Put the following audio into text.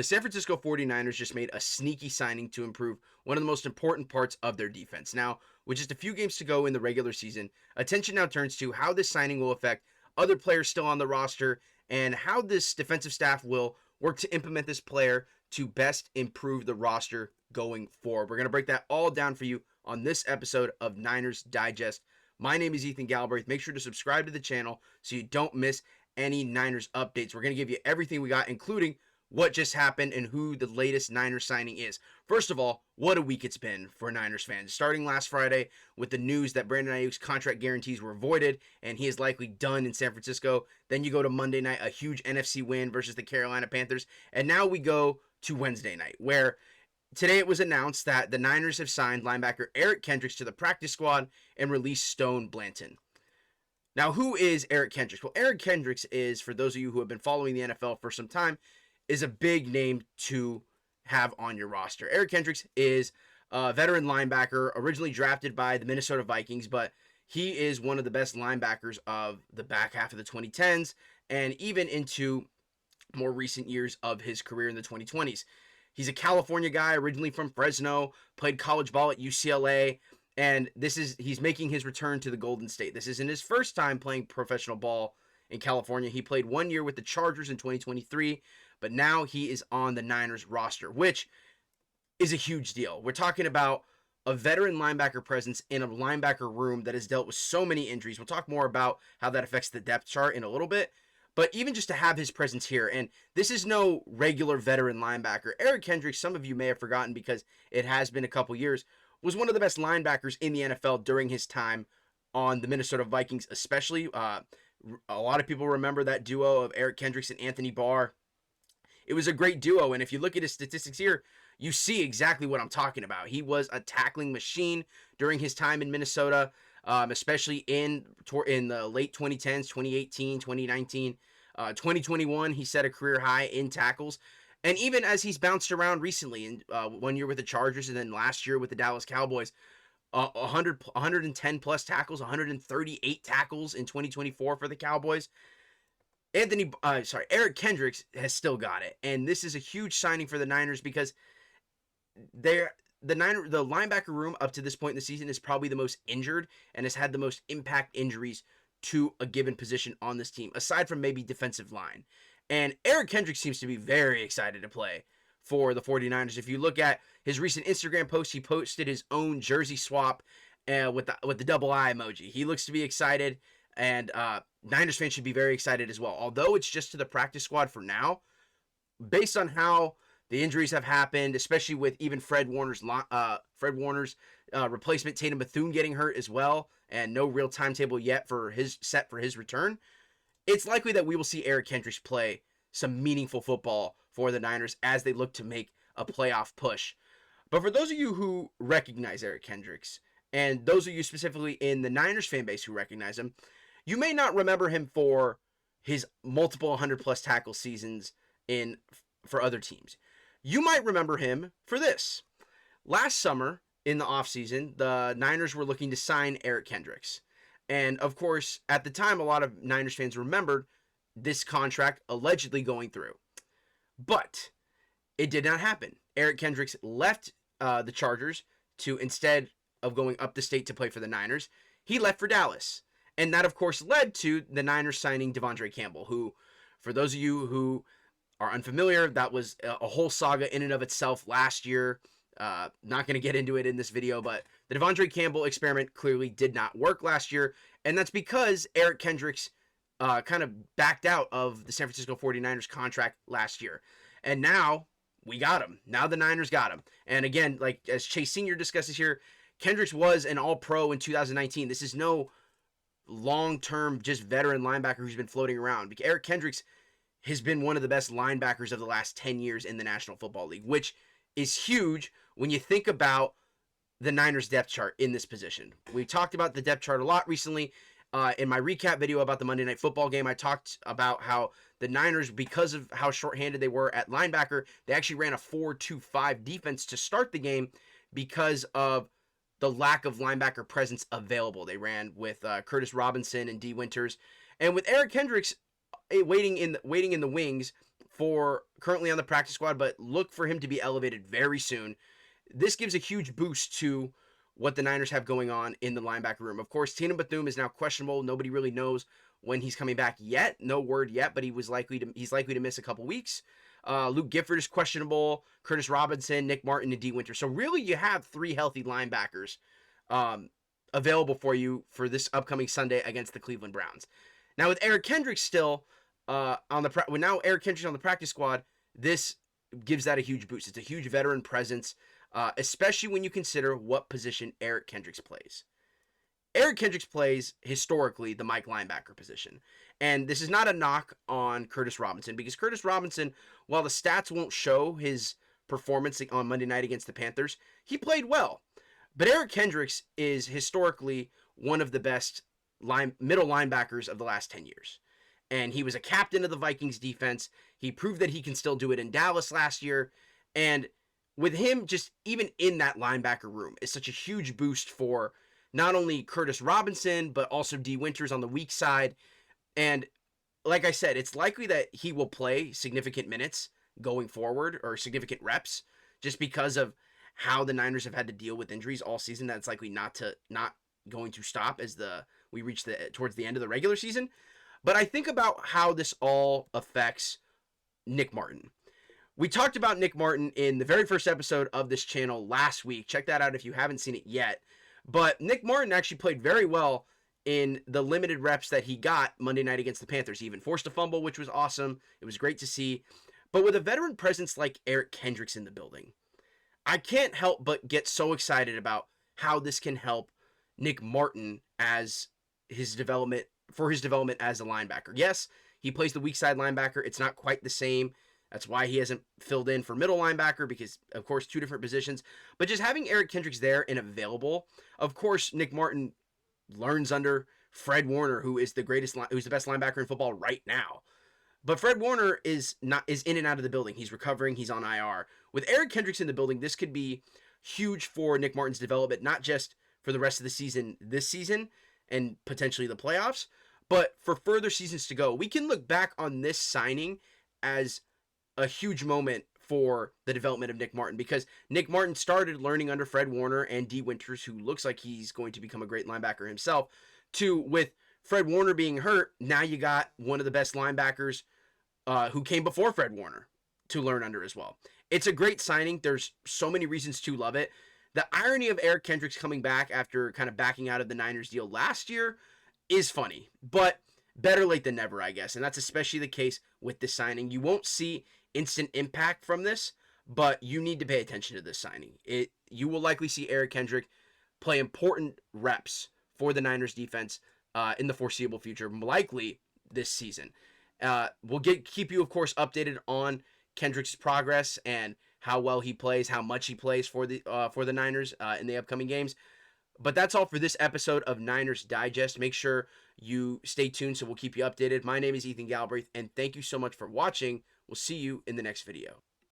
The San Francisco 49ers just made a sneaky signing to improve one of the most important parts of their defense. Now, with just a few games to go in the regular season, attention now turns to how this signing will affect other players still on the roster and how this defensive staff will work to implement this player to best improve the roster going forward. We're going to break that all down for you on this episode of Niners Digest. My name is Ethan Galbraith. Make sure to subscribe to the channel so you don't miss any Niners updates. We're going to give you everything we got, including what just happened and who the latest Niners signing is. First of all, what a week it's been for Niners fans. Starting last Friday with the news that Brandon Ayuk's contract guarantees were voided and he is likely done in San Francisco. Then you go to Monday night, a huge NFC win versus the Carolina Panthers. And now we go to Wednesday night, where today it was announced that the Niners have signed linebacker Eric Kendricks to the practice squad and released Stone Blanton. Now, who is Eric Kendricks? Well, Eric Kendricks is, for those of you who have been following the NFL for some time, is a big name to have on your roster. Eric Kendricks is a veteran linebacker, originally drafted by the Minnesota Vikings, but he is one of the best linebackers of the back half of the 2010s and even into more recent years of his career in the 2020s. He's a California guy, originally from Fresno, played college ball at UCLA, and he's making his return to the Golden State. This isn't his first time playing professional ball in California. He played 1 year with the Chargers in 2023, but now he is on the Niners roster, which is a huge deal. We're talking about a veteran linebacker presence in a linebacker room that has dealt with so many injuries. We'll talk more about how that affects the depth chart in a little bit, but even just to have his presence here, and this is no regular veteran linebacker. Eric Kendricks, some of you may have forgotten because it has been a couple years, was one of the best linebackers in the NFL during his time on the Minnesota Vikings, especially. A lot of people remember that duo of Eric Kendricks and Anthony Barr. It was a great duo, and if you look at his statistics here, you see exactly what I'm talking about. He was a tackling machine during his time in Minnesota, especially in the late 2010s, 2018, 2019, 2021. He set a career high in tackles. And even as he's bounced around recently, in 1 year with the Chargers and then last year with the Dallas Cowboys, 110 plus tackles, 138 tackles in 2024 for the Cowboys. Eric Kendricks has still got it, and this is a huge signing for the Niners because the linebacker room up to this point in the season is probably the most injured and has had the most impact injuries to a given position on this team, aside from maybe defensive line. And Eric Kendricks seems to be very excited to play for the 49ers. If you look at his recent Instagram post, he posted his own jersey swap with the double eye emoji. He looks to be excited, and Niners fans should be very excited as well. Although it's just to the practice squad for now, based on how the injuries have happened, especially with even Fred Warner's replacement, Tatum Bethune, getting hurt as well, and no real timetable yet for his return, it's likely that we will see Eric Kendricks play some meaningful football for the Niners as they look to make a playoff push. But for those of you who recognize Eric Kendricks, and those of you specifically in the Niners fan base who recognize him, you may not remember him for his multiple 100-plus tackle seasons for other teams. You might remember him for this. Last summer, in the offseason, the Niners were looking to sign Eric Kendricks. And, of course, at the time, a lot of Niners fans remembered this contract allegedly going through. But it did not happen. Eric Kendricks left the Chargers to, instead of going up the state to play for the Niners, he left for Dallas. And that, of course, led to the Niners signing Devondre Campbell, who, for those of you who are unfamiliar, that was a whole saga in and of itself last year. Not going to get into it in this video, but the Devondre Campbell experiment clearly did not work last year, and that's because Eric Kendricks kind of backed out of the San Francisco 49ers contract last year. And now we got him. Now the Niners got him. And again, like as Chase Sr. discusses here, Kendricks was an all-pro in 2019. This is no long-term, just veteran linebacker who's been floating around. Eric Kendricks has been one of the best linebackers of the last 10 years in the National Football League, which is huge when you think about the Niners depth chart in this position. We talked about the depth chart a lot recently. In my recap video about the Monday Night Football game, I talked about how the Niners, because of how shorthanded they were at linebacker, they actually ran a 4-2-5 defense to start the game because of the lack of linebacker presence available. They ran with Curtis Robinson and D. Winters. And with Eric Kendricks waiting in the wings currently on the practice squad, but look for him to be elevated very soon. This gives a huge boost to what the Niners have going on in the linebacker room. Of course, Tina Bethune is now questionable. Nobody really knows when he's coming back yet. No word yet, but he's likely to miss a couple weeks. Luke Gifford is questionable. Curtis Robinson, Nick Martin, and D. Winter. So really, you have 3 healthy linebackers available for you for this upcoming Sunday against the Cleveland Browns. Now with Eric Kendricks still now Eric Kendricks on the practice squad, this gives that a huge boost. It's a huge veteran presence, especially when you consider what position Eric Kendricks plays. Eric Kendricks plays, historically, the Mike linebacker position. And this is not a knock on Curtis Robinson, because Curtis Robinson, while the stats won't show his performance on Monday night against the Panthers, he played well. But Eric Kendricks is historically one of the best middle linebackers of the last 10 years. And he was a captain of the Vikings defense. He proved that he can still do it in Dallas last year. And with him just even in that linebacker room is such a huge boost for not only Curtis Robinson, but also D. Winters on the weak side. And like I said, it's likely that he will play significant minutes going forward, or significant reps, just because of how the Niners have had to deal with injuries all season. That's likely not going to stop as we reach towards the end of the regular season. But I think about how this all affects Nick Martin. We talked about Nick Martin in the very first episode of this channel last week. Check that out if you haven't seen it yet. But Nick Martin actually played very well in the limited reps that he got Monday night against the Panthers. He even forced a fumble, which was awesome. It was great to see. But with a veteran presence like Eric Kendricks in the building, I can't help but get so excited about how this can help Nick Martin as his development as a linebacker. Yes, he plays the weak side linebacker. It's not quite the same. That's why he hasn't filled in for middle linebacker, because, of course, 2 different positions. But just having Eric Kendricks there and available, of course, Nick Martin learns under Fred Warner, who's the best linebacker in football right now. But Fred Warner is in and out of the building. He's recovering. He's on IR. With Eric Kendricks in the building, this could be huge for Nick Martin's development, not just for the rest of the season this season and potentially the playoffs, but for further seasons to go. We can look back on this signing as a huge moment for the development of Nick Martin, because Nick Martin started learning under Fred Warner and D. Winters, who looks like he's going to become a great linebacker himself, to with Fred Warner being hurt, now you got one of the best linebackers who came before Fred Warner to learn under as well. It's a great signing. There's so many reasons to love it. The irony of Eric Kendricks coming back after kind of backing out of the Niners deal last year is funny, but better late than never, I guess. And that's especially the case with this signing. You won't see instant impact from this, but you need to pay attention to this signing. You will likely see Eric Kendricks play important reps for the Niners defense in the foreseeable future, likely this season. We'll keep you, of course, updated on Kendricks' progress and how well he plays, how much he plays for the Niners in the upcoming games. But that's all for this episode of Niners Digest. Make sure you stay tuned, so we'll keep you updated. My name is Ethan Galbraith, and thank you so much for watching. We'll see you in the next video.